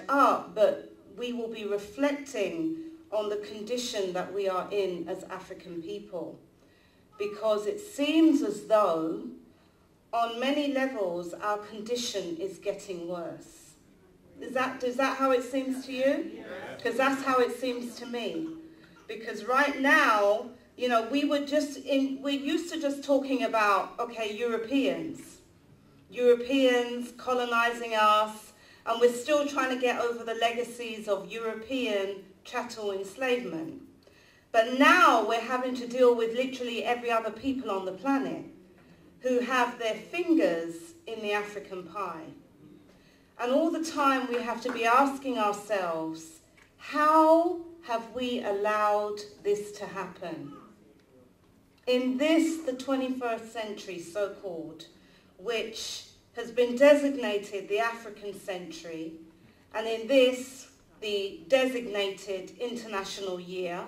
up, but we will be reflecting on the condition that we are in as African people. Because it seems as though, on many levels, our condition is getting worse. Is that how it seems to you? Because that's how it seems to me. Because right now, you know, we're used to just talking about, okay, Europeans colonizing us, and we're still trying to get over the legacies of European chattel enslavement. But now we're having to deal with literally every other people on the planet who have their fingers in the African pie. And all the time we have to be asking ourselves, how have we allowed this to happen? In this, the 21st century, so-called, which has been designated the African century, and in this, the designated international year,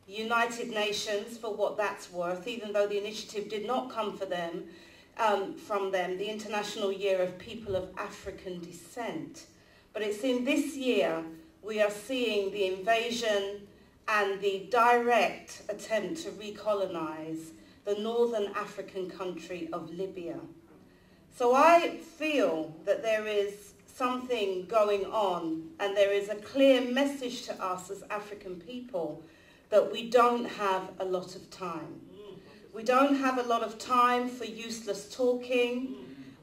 United Nations, for what that's worth, even though the initiative did not come from them, the International Year of People of African Descent. But it's in this year we are seeing the invasion and the direct attempt to recolonize the northern African country of Libya. So I feel that there is something going on, and there is a clear message to us as African people that we don't have a lot of time. We don't have a lot of time for useless talking.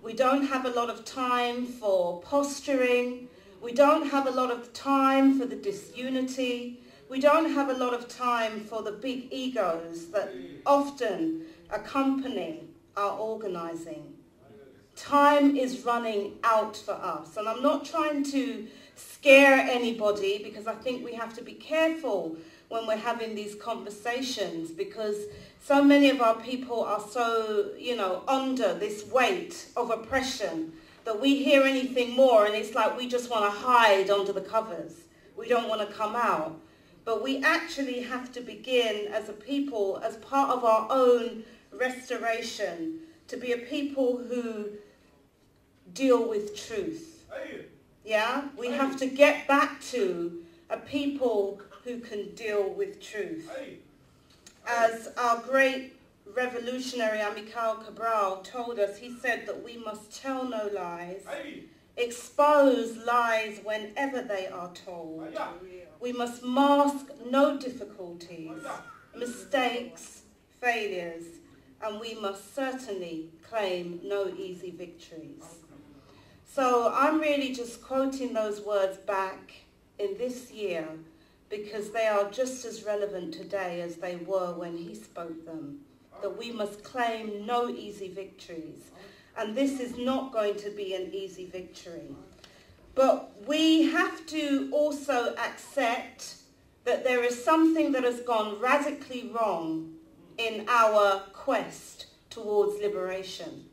We don't have a lot of time for posturing. We don't have a lot of time for the disunity. We don't have a lot of time for the big egos that often accompany our organizing. Time is running out for us. And I'm not trying to scare anybody, because I think we have to be careful when we're having these conversations, because so many of our people are so, you know, under this weight of oppression that we hear anything more and it's like we just want to hide under the covers. We don't want to come out. But we actually have to begin as a people, as part of our own restoration, to be a people who deal with truth. Yeah? We have to get back to a people who can deal with truth. As our great revolutionary Amilcar Cabral told us, he said that we must tell no lies, expose lies whenever they are told. We must mask no difficulties, mistakes, failures, and we must certainly claim no easy victories. So I'm really just quoting those words back in this year, because they are just as relevant today as they were when he spoke them, that we must claim no easy victories. And this is not going to be an easy victory. But we have to also accept that there is something that has gone radically wrong in our quest towards liberation.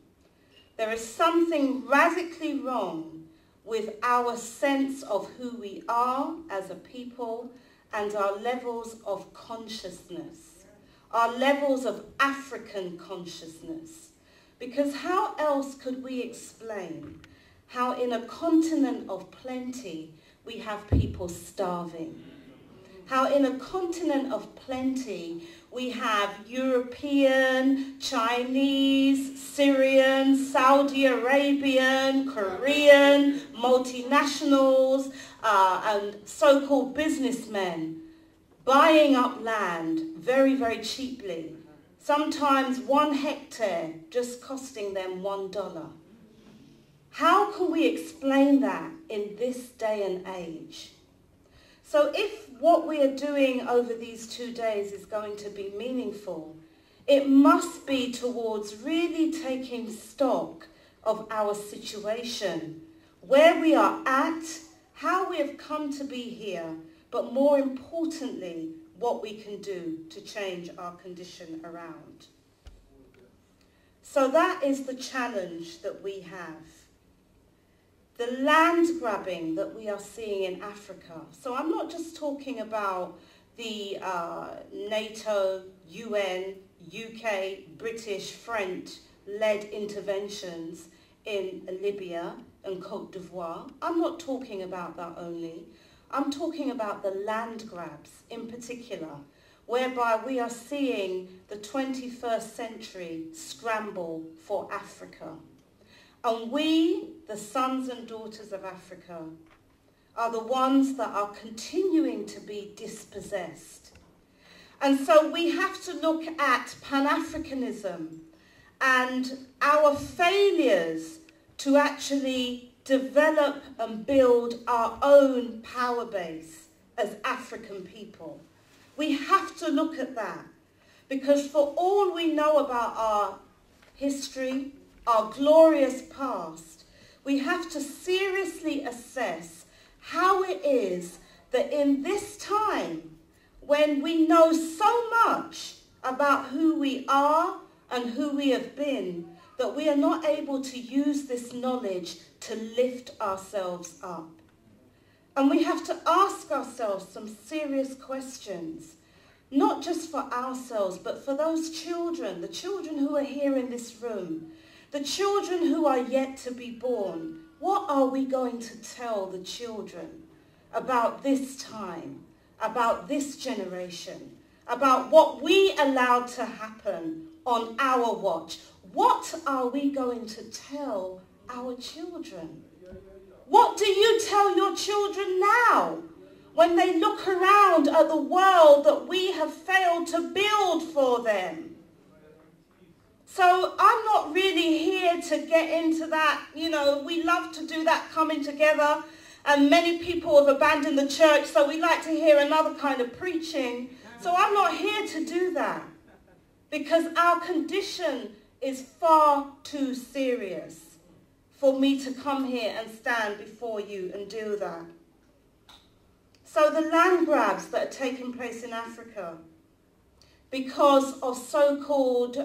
There is something radically wrong with our sense of who we are as a people and our levels of consciousness, our levels of African consciousness. Because how else could we explain how in a continent of plenty we have people starving? How in a continent of plenty we have European, Chinese, Syrian, Saudi Arabian, Korean, multinationals, and so-called businessmen buying up land very, very cheaply. Sometimes 1 hectare just costing them $1. How can we explain that in this day and age? So if what we are doing over these 2 days is going to be meaningful, it must be towards really taking stock of our situation, where we are at, how we have come to be here, but more importantly, what we can do to change our condition around. So that is the challenge that we have. The land grabbing that we are seeing in Africa. So I'm not just talking about the NATO, UN, UK, British, French-led interventions in Libya and Côte d'Ivoire. I'm not talking about that only. I'm talking about the land grabs in particular, whereby we are seeing the 21st century scramble for Africa. And we, the sons and daughters of Africa, are the ones that are continuing to be dispossessed. And so we have to look at Pan-Africanism and our failures to actually develop and build our own power base as African people. We have to look at that, because for all we know about our history, our glorious past, we have to seriously assess how it is that in this time, when we know so much about who we are and who we have been, that we are not able to use this knowledge to lift ourselves up. And we have to ask ourselves some serious questions, not just for ourselves, but for those children, the children who are here in this room, the children who are yet to be born. What are we going to tell the children about this time, about this generation, about what we allowed to happen on our watch? What are we going to tell our children? What do you tell your children now when they look around at the world that we have failed to build for them? So I'm not really here to get into that. You know, we love to do that coming together, and many people have abandoned the church, so we like to hear another kind of preaching. So I'm not here to do that, because our condition is far too serious for me to come here and stand before you and do that. So the land grabs that are taking place in Africa, because of so-called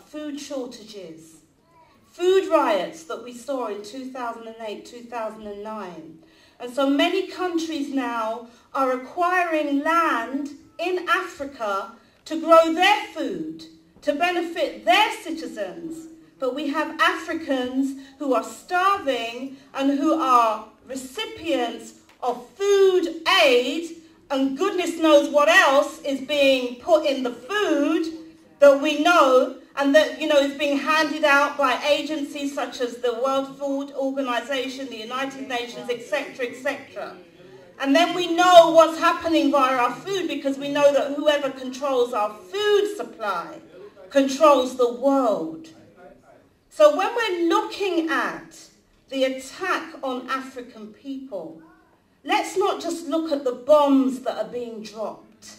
food shortages, food riots that we saw in 2008, 2009. And so many countries now are acquiring land in Africa to grow their food, to benefit their citizens. But we have Africans who are starving and who are recipients of food aid, and goodness knows what else is being put in the food that we know, and that, you know, is being handed out by agencies such as the World Food Organization, the United Nations, etc., etc. And then we know what's happening via our food, because we know that whoever controls our food supply controls the world. So when we're looking at the attack on African people, let's not just look at the bombs that are being dropped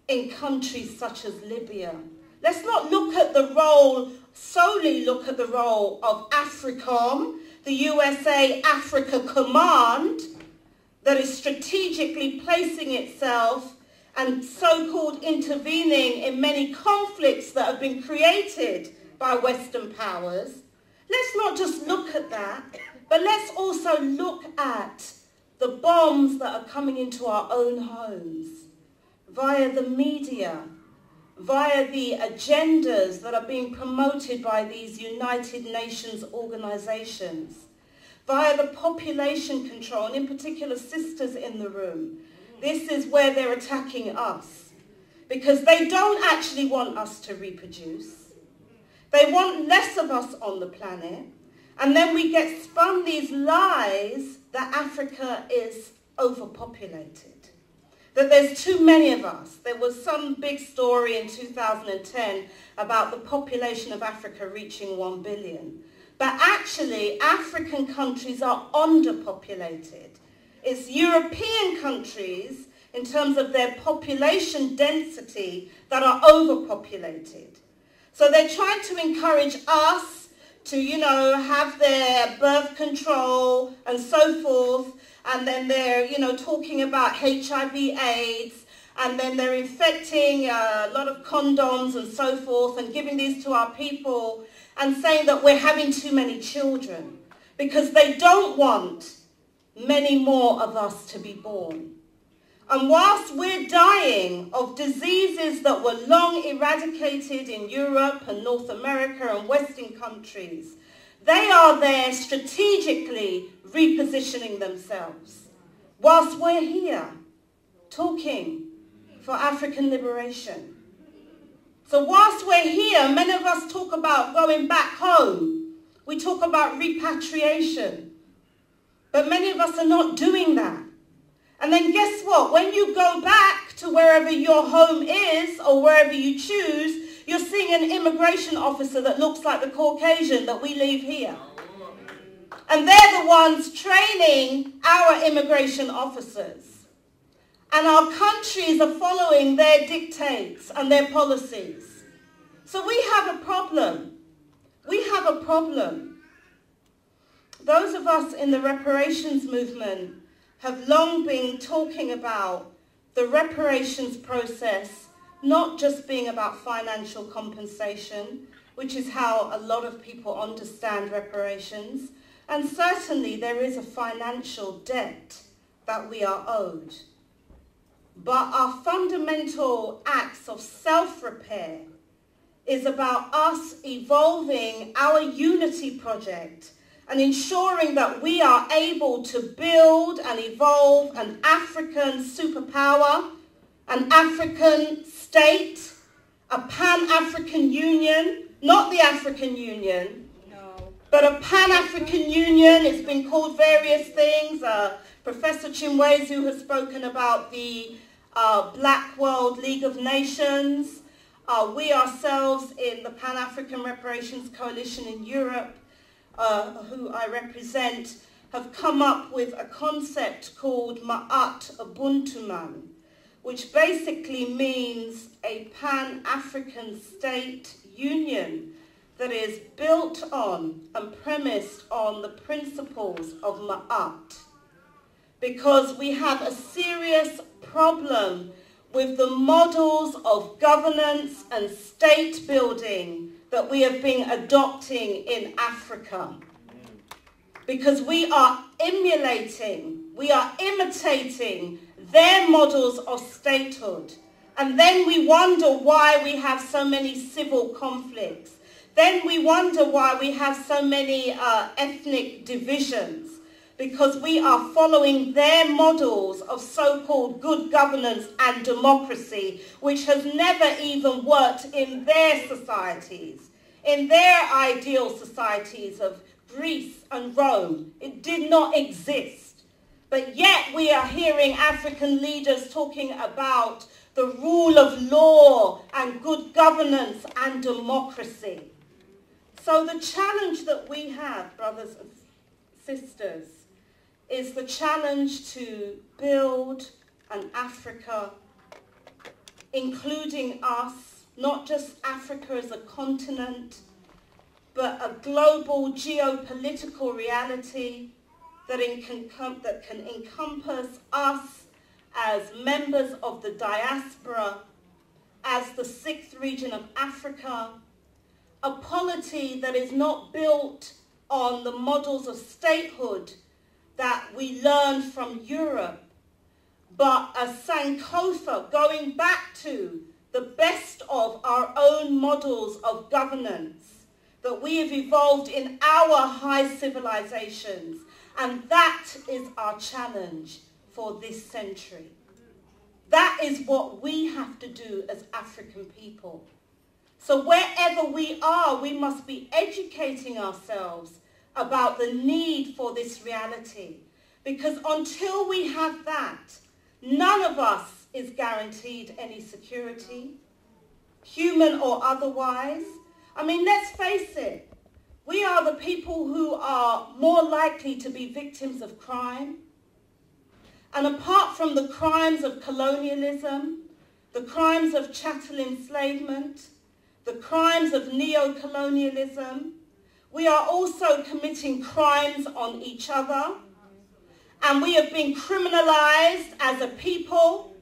in countries such as Libya. Let's not solely look at the role of Afrikan, the USA Africa Command, that is strategically placing itself and so-called intervening in many conflicts that have been created by Western powers. Let's not just look at that, but let's also look at the bombs that are coming into our own homes via the media, via the agendas that are being promoted by these United Nations organizations, via the population control, and in particular sisters in the room. This is where they're attacking us, because they don't actually want us to reproduce. They want less of us on the planet, and then we get spun these lies that Africa is overpopulated, that there's too many of us. There was some big story in 2010 about the population of Africa reaching 1 billion. But actually, African countries are underpopulated. It's European countries, in terms of their population density, that are overpopulated. So they're trying to encourage us to, you know, have their birth control and so forth. And then they're, you know, talking about HIV/AIDS. And then they're infecting a lot of condoms and so forth and giving these to our people and saying that we're having too many children because they don't want many more of us to be born. And whilst we're dying of diseases that were long eradicated in Europe and North America and Western countries, They are there strategically repositioning themselves whilst we're here talking for African liberation. So whilst we're here, many of us talk about going back home. We talk about repatriation. But many of us are not doing that. And then guess what? When you go back to wherever your home is or wherever you choose, you're seeing an immigration officer that looks like the Caucasian that we leave here. And they're the ones training our immigration officers. And our countries are following their dictates and their policies. So we have a problem. We have a problem. Those of us in the reparations movement have long been talking about the reparations process not just being about financial compensation, which is how a lot of people understand reparations, and certainly there is a financial debt that we are owed. But our fundamental acts of self-repair is about us evolving our unity project and ensuring that we are able to build and evolve an African superpower, an African state, a Pan-African Union, not the African Union, but a Pan-African Union. It's been called various things. Professor Chinwezu has spoken about the Black World League of Nations. We ourselves in the Pan-African Reparations Coalition in Europe, who I represent, have come up with a concept called Ma'at Ubuntuman, which basically means a Pan-African state union that is built on and premised on the principles of Ma'at. Because we have a serious problem with the models of governance and state building that we have been adopting in Africa. Because we are emulating, we are imitating their models of statehood. And then we wonder why we have so many civil conflicts. Then we wonder why we have so many ethnic divisions. Because we are following their models of so-called good governance and democracy, which has never even worked in their societies, in their ideal societies of Greece and Rome. It did not exist. But yet we are hearing African leaders talking about the rule of law and good governance and democracy. So the challenge that we have, brothers and sisters, is the challenge to build an Africa, including us, not just Africa as a continent, but a global geopolitical reality that can encompass us as members of the diaspora, as the sixth region of Africa, a polity that is not built on the models of statehood that we learned from Europe, but a Sankofa, going back to the best of our own models of governance that we have evolved in our high civilizations. And that is our challenge for this century. That is what we have to do as African people. So wherever we are, we must be educating ourselves about the need for this reality. Because until we have that, none of us is guaranteed any security, human or otherwise. I mean, let's face it. We are the people who are more likely to be victims of crime. And apart from the crimes of colonialism, the crimes of chattel enslavement, the crimes of neo-colonialism, we are also committing crimes on each other. And we have been criminalized as a people.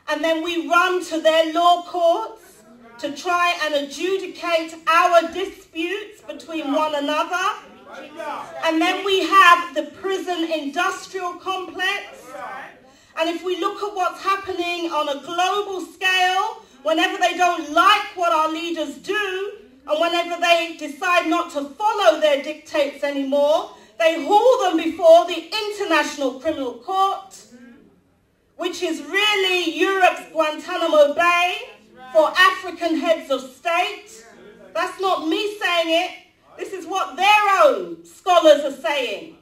And then we run to their law courts to try and adjudicate our disputes between one another. And then we have the prison industrial complex. And if we look at what's happening on a global scale, whenever they don't like what our leaders do, And whenever they decide not to follow their dictates anymore, they haul them before the International Criminal Court, which is really Europe's Guantanamo Bay for African heads of state. That's not me saying it. This is what their own scholars are saying.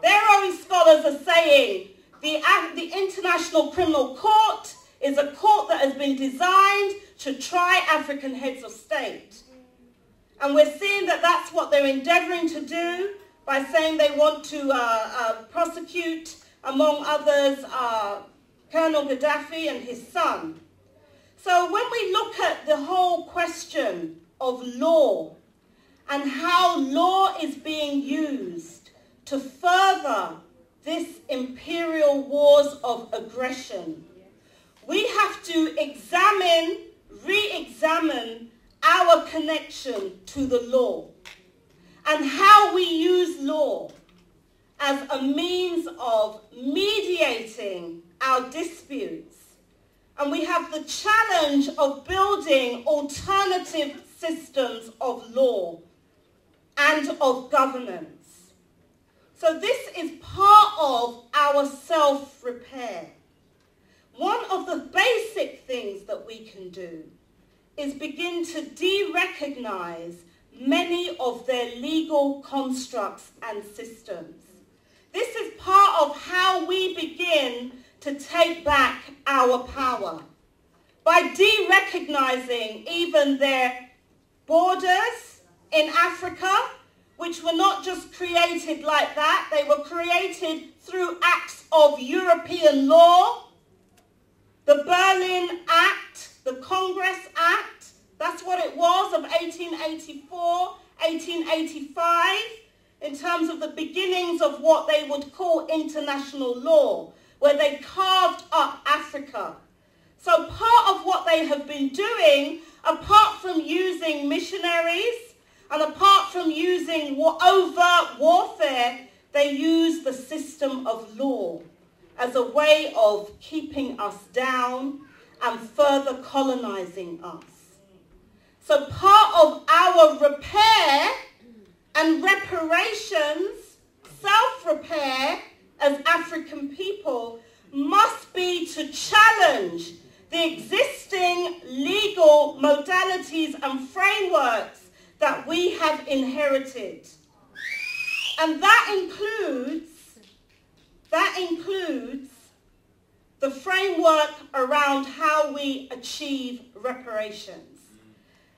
Their own scholars are saying the International Criminal Court is a court that has been designed to try African heads of state. And we're seeing that that's what they're endeavoring to do by saying they want to prosecute, among others, Colonel Gaddafi and his son. So when we look at the whole question of law and how law is being used to further this imperial wars of aggression, we have to re-examine our connection to the law and how we use law as a means of mediating our disputes. And we have the challenge of building alternative systems of law and of governance. So this is part of our self-repair. One of the basic things that we can do is begin to de-recognize many of their legal constructs and systems. This is part of how we begin to take back our power, by de-recognizing even their borders in Africa, which were not just created like that. They were created through acts of European law. The Berlin Act, the Congress Act, that's what it was, of 1884, 1885, in terms of the beginnings of what they would call international law, where they carved up Africa. So part of what they have been doing, apart from using missionaries and apart from using overt warfare, they use the system of law as a way of keeping us down and further colonizing us. So part of our repair and reparations, self-repair as African people, must be to challenge the existing legal modalities and frameworks that we have inherited. And that includes the framework around how we achieve reparations.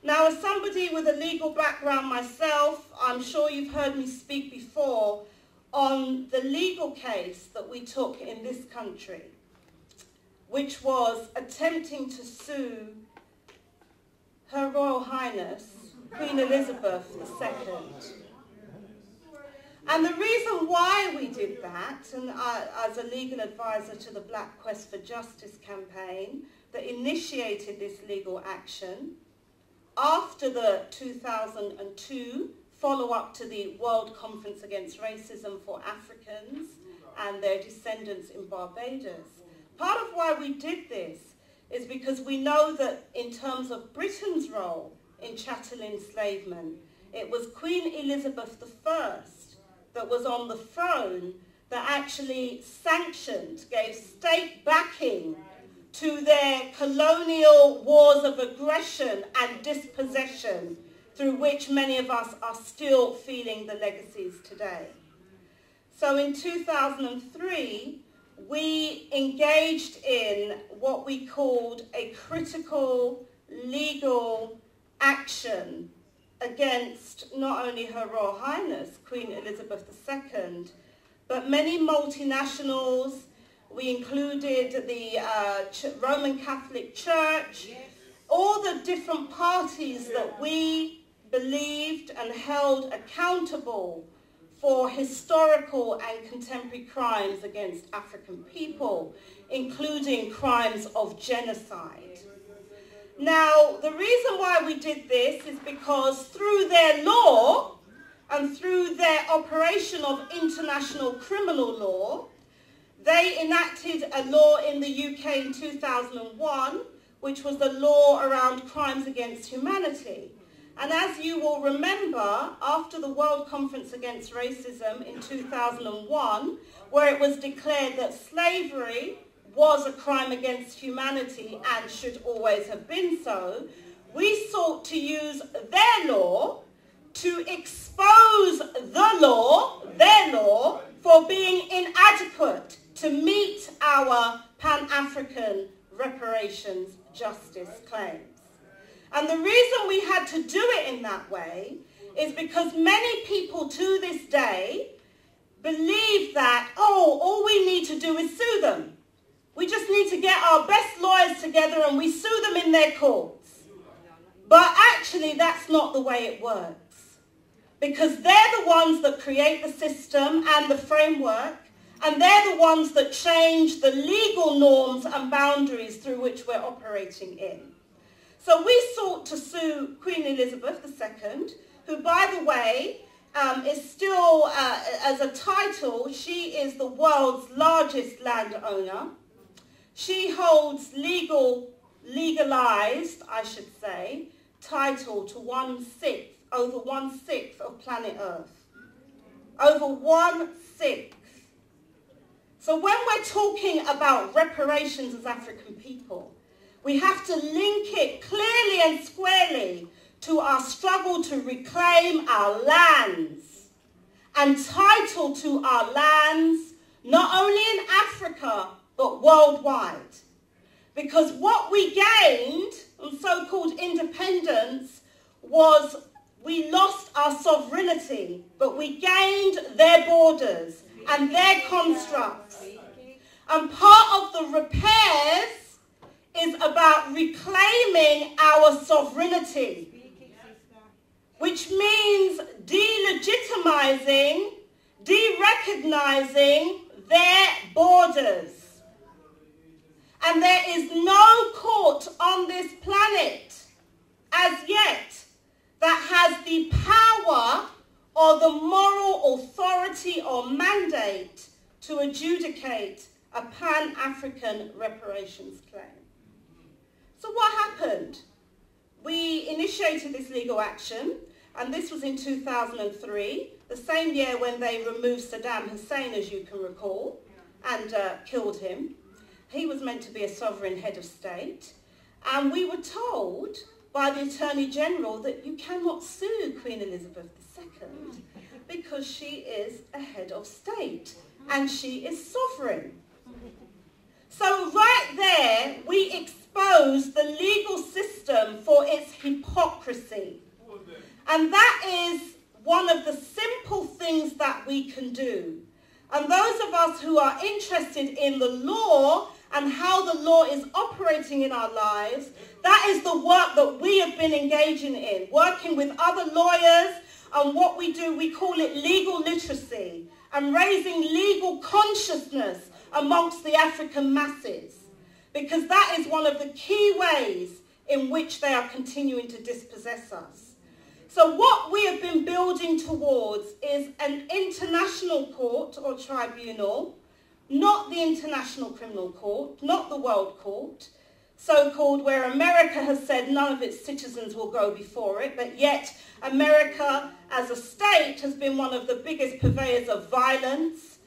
Now, as somebody with a legal background myself, I'm sure you've heard me speak before on the legal case that we took in this country, which was attempting to sue Her Royal Highness, Queen Elizabeth II. And the reason why we did that, and as a legal advisor to the Black Quest for Justice campaign that initiated this legal action, after the 2002 follow-up to the World Conference Against Racism for Africans and their descendants in Barbados. Part of why we did this is because we know that in terms of Britain's role in chattel enslavement, it was Queen Elizabeth I that was on the throne that actually sanctioned, gave state backing to their colonial wars of aggression and dispossession, through which many of us are still feeling the legacies today. So in 2003, we engaged in what we called a critical legal action against not only Her Royal Highness, Queen Elizabeth II, but many multinationals. We included the Roman Catholic Church, all the different parties that we believed and held accountable for historical and contemporary crimes against African people, including crimes of genocide. Now, the reason why we did this is because through their law and through their operation of international criminal law, they enacted a law in the UK in 2001, which was the law around crimes against humanity. And as you will remember, after the World Conference Against Racism in 2001, where it was declared that slavery was a crime against humanity and should always have been so, we sought to use their law to expose the law, their law, for being inadequate to meet our Pan-African reparations justice claims. And the reason we had to do it in that way is because many people to this day believe that, oh, all we need to do is sue them. We just need to get our best lawyers together and we sue them in their courts. But actually, that's not the way it works. Because they're the ones that create the system and the framework, and they're the ones that change the legal norms and boundaries through which we're operating in. So we sought to sue Queen Elizabeth II, who, by the way, is still, as a title, she is the world's largest landowner. She holds legalized, I should say, title to over 1/6 of planet Earth. Over 1/6. So when we're talking about reparations as African people, we have to link it clearly and squarely to our struggle to reclaim our lands and title to our lands, not only in Africa, but worldwide. Because what we gained on so-called independence was we lost our sovereignty, but we gained their borders and their constructs. And part of the repairs is about reclaiming our sovereignty, which means delegitimizing, derecognizing their borders. And there is no court on this planet as yet that has the power or the moral authority or mandate to adjudicate a Pan-African reparations claim. So what happened? We initiated this legal action, and this was in 2003, the same year when they removed Saddam Hussein, as you can recall, and killed him. He was meant to be a sovereign head of state, and we were told by the Attorney General that you cannot sue Queen Elizabeth II because she is a head of state and she is sovereign. So right there, we expose the legal system for its hypocrisy. And that is one of the simple things that we can do. And those of us who are interested in the law and how the law is operating in our lives, that is the work that we have been engaging in, working with other lawyers, and what we do, we call it legal literacy, and raising legal consciousness amongst the African masses, because that is one of the key ways in which they are continuing to dispossess us. So what we have been building towards is an international court or tribunal, not the International Criminal Court, not the World Court, so-called, where America has said none of its citizens will go before it, but yet America as a state has been one of the biggest purveyors of violence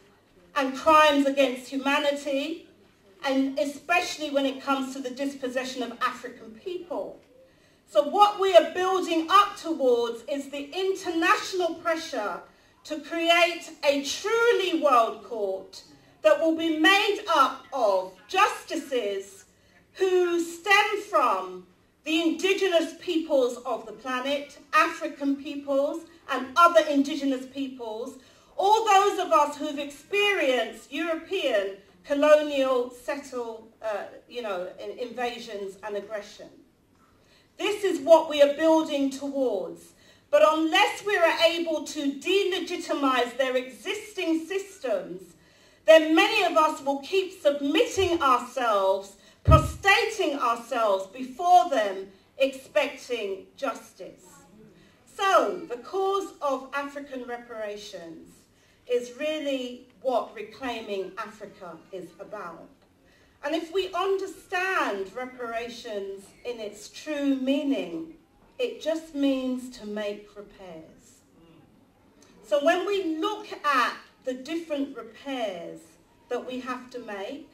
and crimes against humanity, and especially when it comes to the dispossession of African people. So what we are building up towards is the international pressure to create a truly world court that will be made up of justices who stem from the indigenous peoples of the planet, African peoples and other indigenous peoples, all those of us who've experienced European colonial invasions and aggression. This is what we are building towards. But unless we are able to delegitimize their existing systems, then many of us will keep submitting ourselves, prostrating ourselves before them, expecting justice. So the cause of African reparations is really what Reclaiming Africa is about. And if we understand reparations in its true meaning, It just means to make repairs. So when we look at the different repairs that we have to make,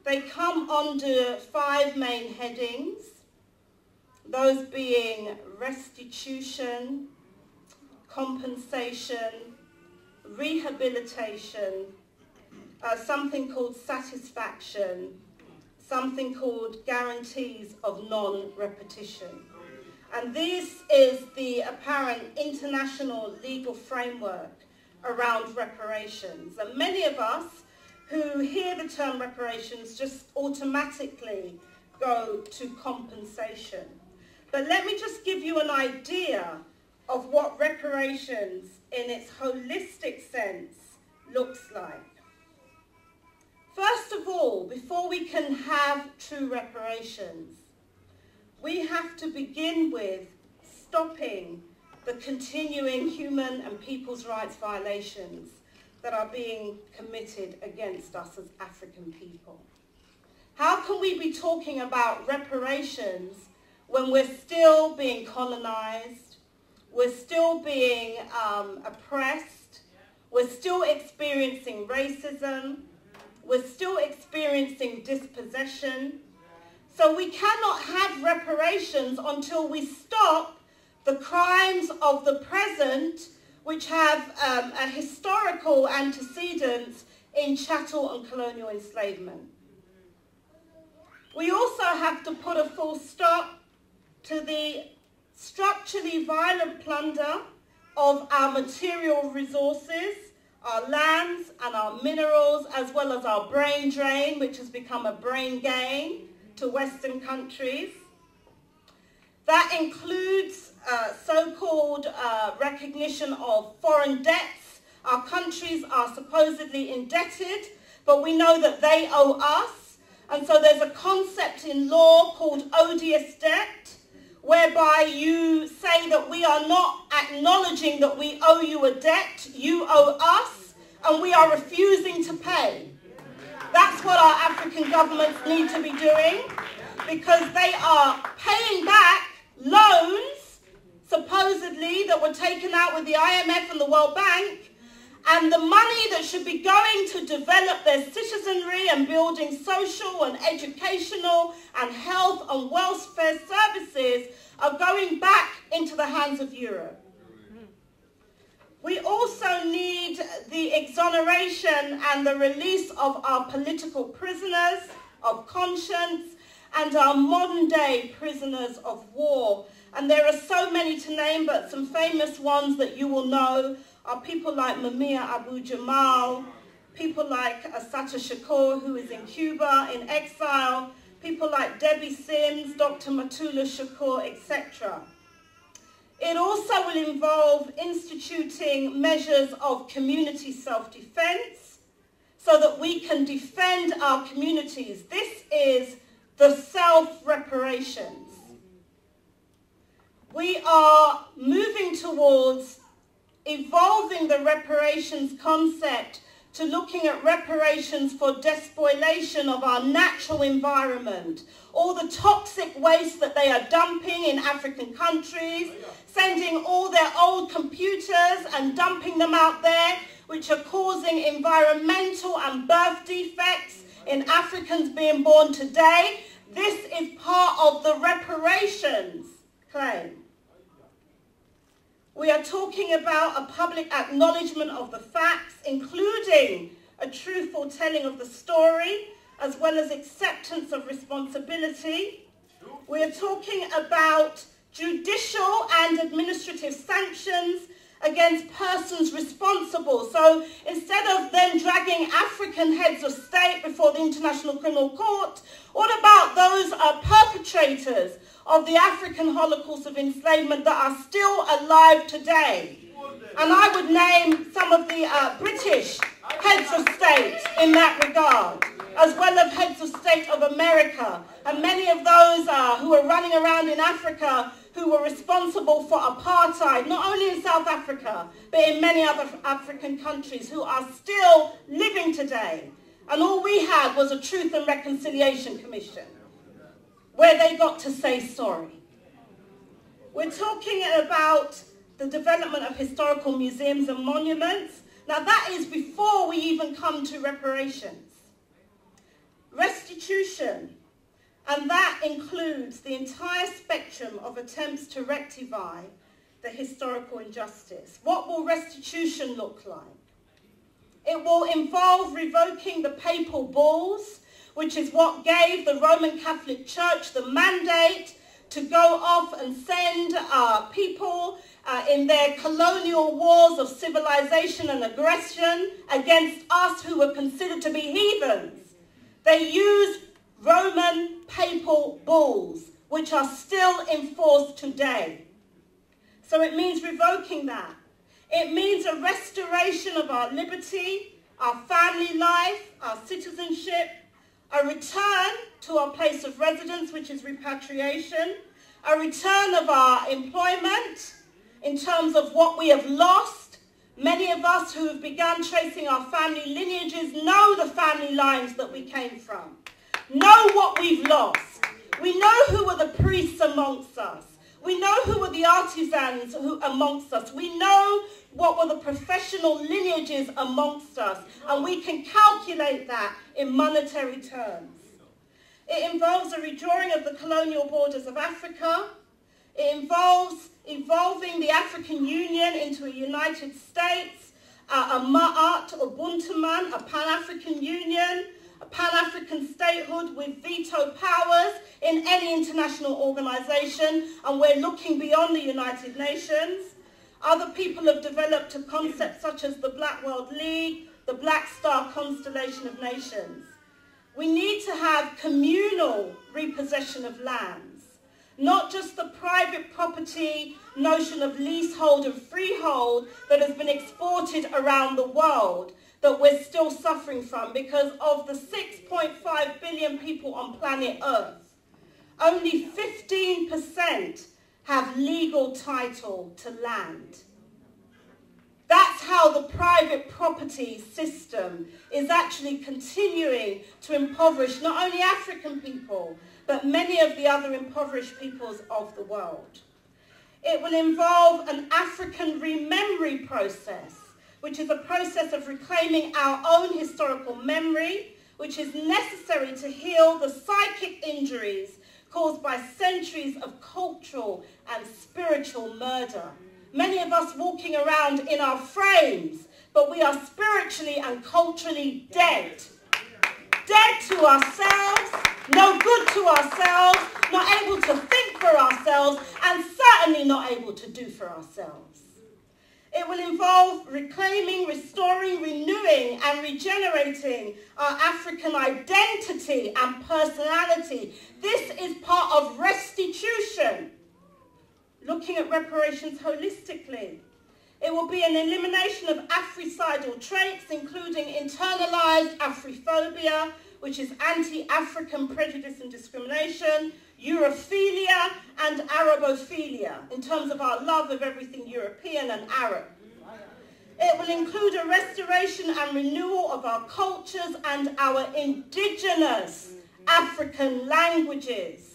they come under 5 main headings, those being restitution, compensation, rehabilitation, something called satisfaction, something called guarantees of non-repetition. And this is the apparent international legal framework around reparations. And many of us who hear the term reparations just automatically go to compensation. But let me just give you an idea of what reparations in its holistic sense looks like. First of all, before we can have true reparations, we have to begin with stopping the continuing human and people's rights violations that are being committed against us as African people. How can we be talking about reparations when we're still being colonized, we're still being oppressed, we're still experiencing racism, we're still experiencing dispossession? So we cannot have reparations until we stop the crimes of the present, which have a historical antecedents in chattel and colonial enslavement. We also have to put a full stop to the structurally violent plunder of our material resources, our lands and our minerals, as well as our brain drain, which has become a brain gain to Western countries. That includes so-called recognition of foreign debts. Our countries are supposedly indebted, but we know that they owe us. And so there's a concept in law called odious debt, whereby you say that we are not acknowledging that we owe you a debt, you owe us, and we are refusing to pay. That's what our African governments need to be doing, because they are paying back loans, supposedly, that were taken out with the IMF and the World Bank, and the money that should be going to develop their citizenry and building social and educational and health and welfare services are going back into the hands of Europe. We also need the exoneration and the release of our political prisoners of conscience and our modern day prisoners of war. And there are so many to name, but some famous ones that you will know are people like Mumia Abu-Jamal, people like Assata Shakur, who is in Cuba in exile, people like Debbie Sims, Dr. Matula Shakur, etc. It also will involve instituting measures of community self-defense so that we can defend our communities. This is the self-reparations. We are moving towards evolving the reparations concept to looking at reparations for despoilation of our natural environment, all the toxic waste that they are dumping in African countries, sending all their old computers and dumping them out there, which are causing environmental and birth defects in Africans being born today. This is part of the reparations claim. We are talking about a public acknowledgement of the facts, including a truthful telling of the story, as well as acceptance of responsibility. We are talking about judicial and administrative sanctions against persons responsible. So instead of them dragging African heads of state before the International Criminal Court, what about those perpetrators of the African Holocaust of enslavement that are still alive today? And I would name some of the British heads of state in that regard, as well as heads of state of America, and many of those who are running around in Africa who were responsible for apartheid, not only in South Africa, but in many other African countries, who are still living today. And all we had was a Truth and Reconciliation Commission, where they got to say sorry. We're talking about the development of historical museums and monuments. Now that is before we even come to reparations. Restitution, and that includes the entire spectrum of attempts to rectify the historical injustice. What will restitution look like? It will involve revoking the papal bulls, which is what gave the Roman Catholic Church the mandate to go off and send people in their colonial wars of civilization and aggression against us who were considered to be heathens. They used Roman papal bulls, which are still in force today. So it means revoking that. It means a restoration of our liberty, our family life, our citizenship, a return to our place of residence, which is repatriation, a return of our employment in terms of what we have lost. Many of us who have begun tracing our family lineages know the family lines that we came from, know what we've lost. We know who are the priests amongst us. We know who are the artisans amongst us. We know what were the professional lineages amongst us, and we can calculate that in monetary terms. It involves a redrawing of the colonial borders of Africa. It involves evolving the African Union into a United States, a Ma'at or Buntuman, a Pan-African Union, a Pan-African statehood with veto powers in any international organization, and we're looking beyond the United Nations. Other people have developed a concept such as the Black World League, the Black Star Constellation of Nations. We need to have communal repossession of lands, not just the private property notion of leasehold and freehold that has been exported around the world, that we're still suffering from because of the 6.5 billion people on planet Earth. Only 15% have legal title to land. That's how the private property system is actually continuing to impoverish not only African people, but many of the other impoverished peoples of the world. It will involve an African rememory process, which is a process of reclaiming our own historical memory, which is necessary to heal the psychic injuries caused by centuries of cultural and spiritual murder. Many of us walking around in our frames, but we are spiritually and culturally dead. Dead to ourselves, no good to ourselves, not able to think for ourselves, and certainly not able to do for ourselves. It will involve reclaiming, restoring, renewing, and regenerating our African identity and personality. This is part of restitution. Looking at reparations holistically. It will be an elimination of Africidal traits, including internalized Afrophobia, which is anti-African prejudice and discrimination, Europhilia and Arabophilia, in terms of our love of everything European and Arab. It will include a restoration and renewal of our cultures and our indigenous African languages.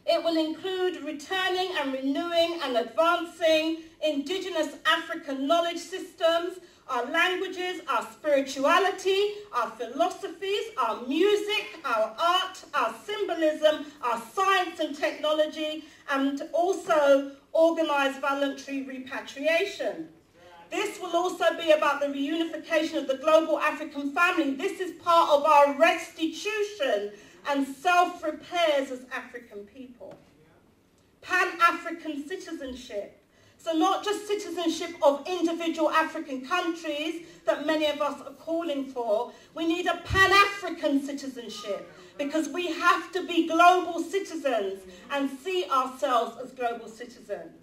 It will include returning and renewing and advancing indigenous African knowledge systems, our languages, our spirituality, our philosophies, our music, our art, our symbolism, our science and technology, and also organized voluntary repatriation. This will also be about the reunification of the global African family. This is part of our restitution and self-repairs as African people. Pan-African citizenship. So not just citizenship of individual African countries that many of us are calling for. We need a Pan-African citizenship because we have to be global citizens and see ourselves as global citizens.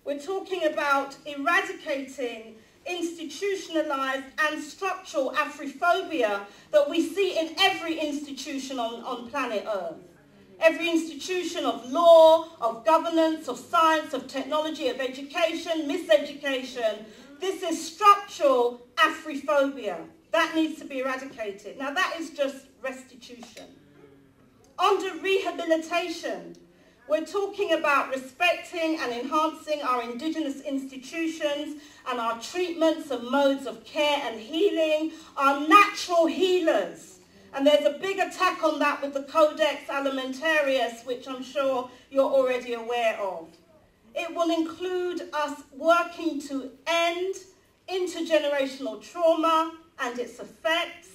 We're talking about eradicating institutionalized and structural Afrophobia that we see in every institution on planet Earth. Every institution of law, of governance, of science, of technology, of education, miseducation. This is structural Afrophobia. That needs to be eradicated. Now that is just restitution. Under rehabilitation, We're talking about respecting and enhancing our indigenous institutions and our treatments and modes of care and healing, our natural healers. And there's a big attack on that with the Codex Alimentarius, which I'm sure you're already aware of. It will include us working to end intergenerational trauma and its effects,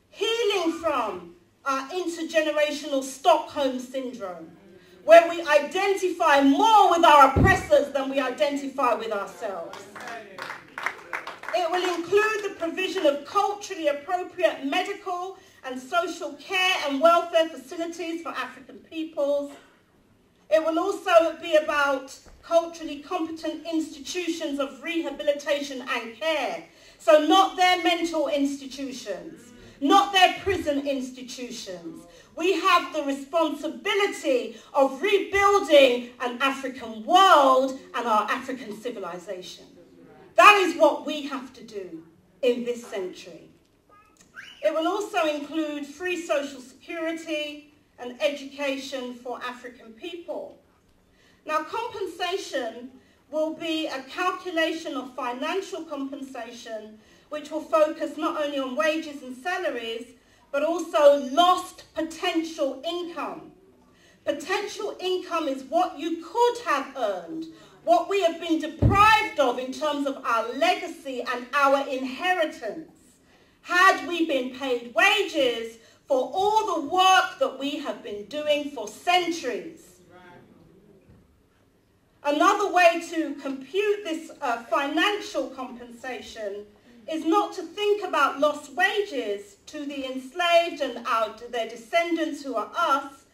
healing from our intergenerational Stockholm syndrome, where we identify more with our oppressors than we identify with ourselves. It will include the provision of culturally appropriate medical and social care and welfare facilities for African peoples. It will also be about culturally competent institutions of rehabilitation and care. So not their mental institutions, not their prison institutions. We have the responsibility of rebuilding an African world and our African civilization. That is what we have to do in this century. It will also include free social security and education for African people. Now, compensation will be a calculation of financial compensation which will focus not only on wages and salaries, but also lost potential income. Potential income is what you could have earned, what we have been deprived of in terms of our legacy and our inheritance, had we been paid wages for all the work that we have been doing for centuries. Another way to compute this financial compensation is not to think about lost wages to the enslaved and their descendants who are us,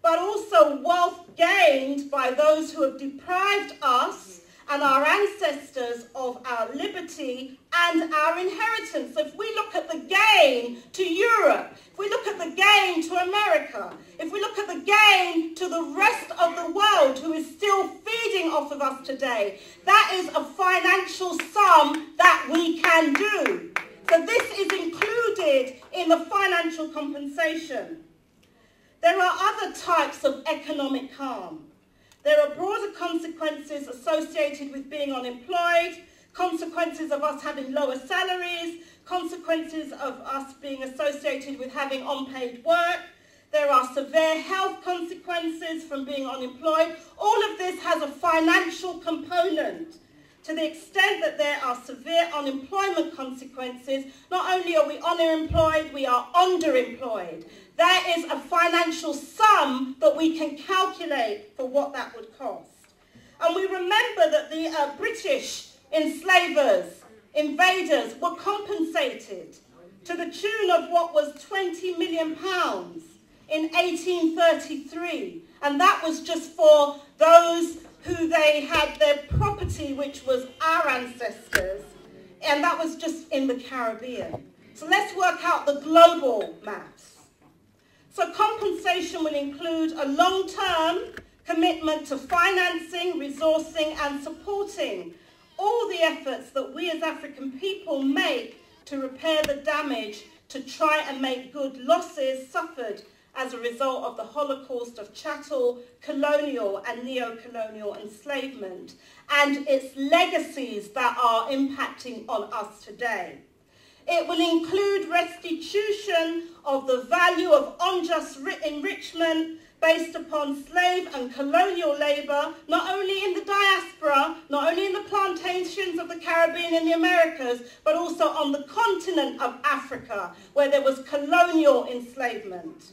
but also wealth gained by those who have deprived us and our ancestors of our liberty and our inheritance. So if we look at the gain to Europe, if we look at the gain to America, if we look at the gain to the rest of the world who is still feeding off of us today, that is a financial sum that we can do. So this is included in the financial compensation. There are other types of economic harm. There are broader consequences associated with being unemployed, consequences of us having lower salaries, consequences of us being associated with having unpaid work. There are severe health consequences from being unemployed. All of this has a financial component. To the extent that there are severe unemployment consequences, not only are we unemployed, we are underemployed. There is a financial sum that we can calculate for what that would cost. And we remember that the British enslavers, invaders, were compensated to the tune of what was £20 million in 1833. And that was just for those who they had their property, which was our ancestors. And that was just in the Caribbean. So let's work out the global maths. So compensation will include a long-term commitment to financing, resourcing and supporting all the efforts that we as African people make to repair the damage, to try and make good losses suffered as a result of the Holocaust of chattel, colonial and neo-colonial enslavement and its legacies that are impacting on us today. It will include restitution of the value of unjust enrichment based upon slave and colonial labour, not only in the diaspora, not only in the plantations of the Caribbean and the Americas, but also on the continent of Africa, where there was colonial enslavement.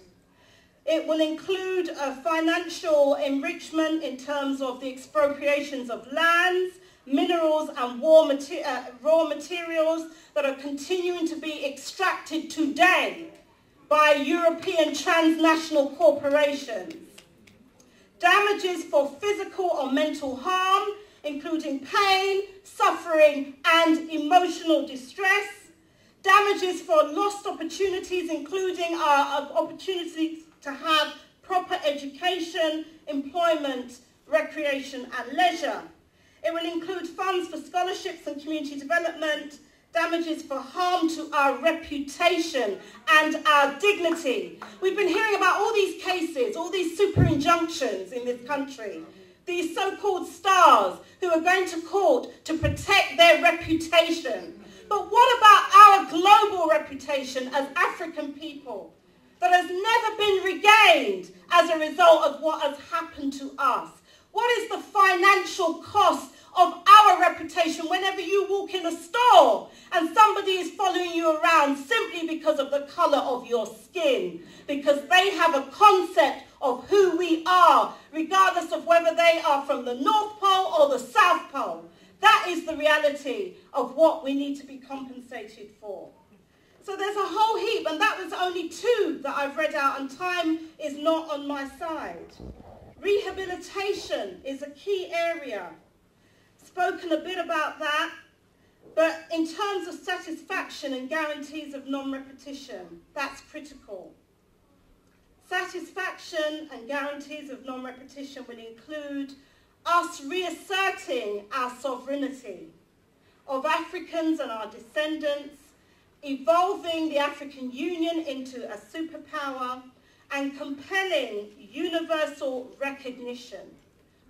It will include financial enrichment in terms of the expropriations of lands, minerals and raw materials that are continuing to be extracted today by European transnational corporations. Damages for physical or mental harm, including pain, suffering and emotional distress. Damages for lost opportunities, including our opportunities to have proper education, employment, recreation and leisure. It will include funds for scholarships and community development, damages for harm to our reputation and our dignity. We've been hearing about all these cases, all these super injunctions in this country, these so-called stars who are going to court to protect their reputation. But what about our global reputation as African people that has never been regained as a result of what has happened to us? What is the financial cost of our reputation whenever you walk in a store and somebody is following you around simply because of the colour of your skin, because they have a concept of who we are, regardless of whether they are from the North Pole or the South Pole? That is the reality of what we need to be compensated for. So there's a whole heap, and that was only 2 that I've read out, and time is not on my side. Rehabilitation is a key area. Spoken a bit about that, but in terms of satisfaction and guarantees of non-repetition, that's critical. Satisfaction and guarantees of non-repetition will include us reasserting our sovereignty of Africans and our descendants, evolving the African Union into a superpower, and compelling universal recognition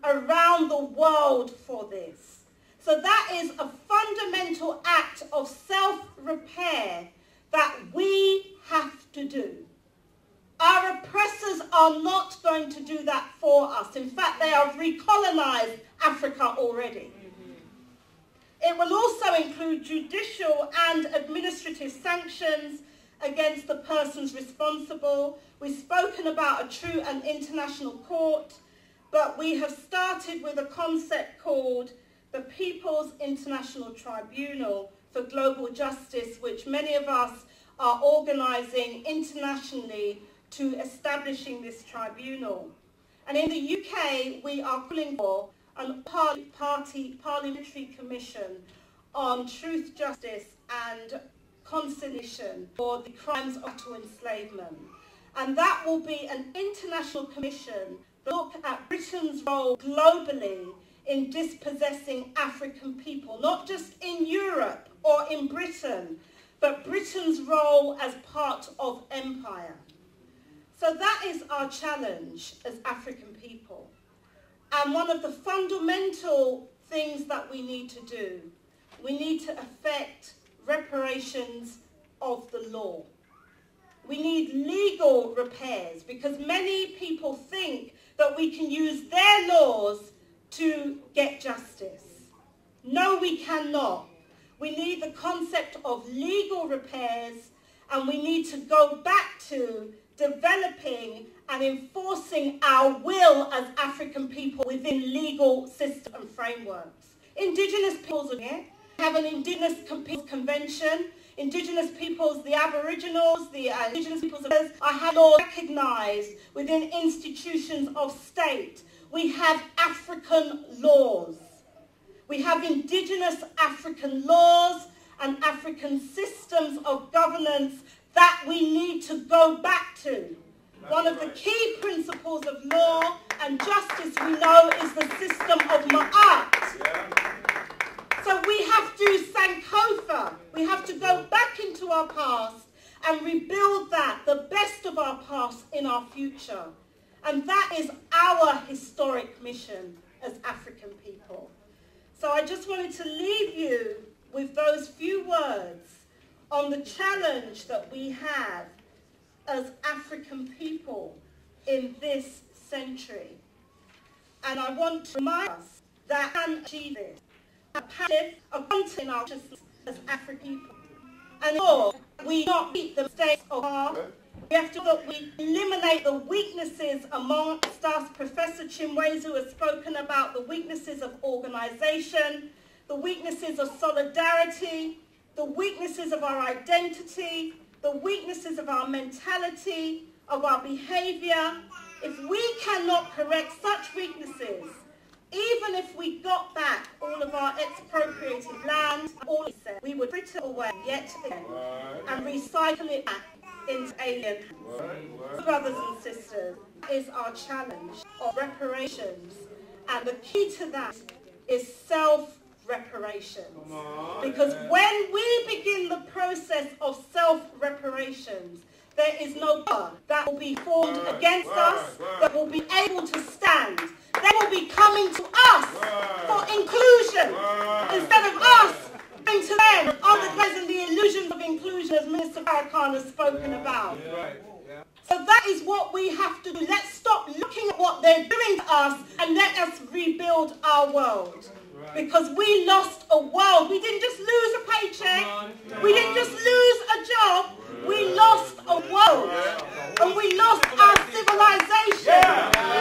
around the world for this. So that is a fundamental act of self-repair that we have to do. Our oppressors are not going to do that for us. In fact, they have recolonized Africa already. It will also include judicial and administrative sanctions against the persons responsible. We've spoken about a true and international court, but we have started with a concept called the People's International Tribunal for Global Justice, which many of us are organising internationally to establishing this tribunal. And in the UK, we are calling for an parliamentary commission on truth, justice and conciliation for the crimes of enslavement. And that will be an international commission to look at Britain's role globally in dispossessing African people, not just in Europe or in Britain, but Britain's role as part of empire. So that is our challenge as African people. And one of the fundamental things that we need to do, we need to effect reparations of the law. We need legal repairs because many people think that we can use their laws to get justice. No, we cannot. We need the concept of legal repairs, and we need to go back to developing and enforcing our will as African people within legal systems and frameworks. Indigenous peoples have an Indigenous Peoples Convention. Indigenous peoples, the Aboriginals, the Indigenous peoples are laws recognised within institutions of state. We have African laws. We have Indigenous African laws and African systems of governance that we need to go back to. One of the key principles of law and justice we know is the system of Ma'at. So we have to Sankofa. We have to go back into our past and rebuild that, the best of our past in our future. And that is our historic mission as African people. So I just wanted to leave you with those few words on the challenge that we have as African people in this century. And I want to remind us that we can achieve this. A content in our consciousness as African people. And therefore, we not repeat the mistakes of our past. We have to look, we eliminate the weaknesses amongst us. Professor Chinwezu has spoken about the weaknesses of organisation, the weaknesses of solidarity, the weaknesses of our identity, the weaknesses of our mentality, of our behaviour. If we cannot correct such weaknesses, even if we got back all of our expropriated land, we would fritter away yet again and recycle it back into alien hands. Brothers and sisters, is our challenge of reparations. And the key to that is self self-reparation. Because when we begin the process of self-reparations, there is no power that will be formed against us that will be able to stand. They will be coming to us for inclusion instead of us going to them under the illusions of inclusion, as Minister Afrikan has spoken about. So that is what we have to do. Let's stop looking at what they're doing to us and let us rebuild our world. Because we lost a world. We didn't just lose a paycheck. We didn't just lose a job. We lost a world. And we lost our civilization.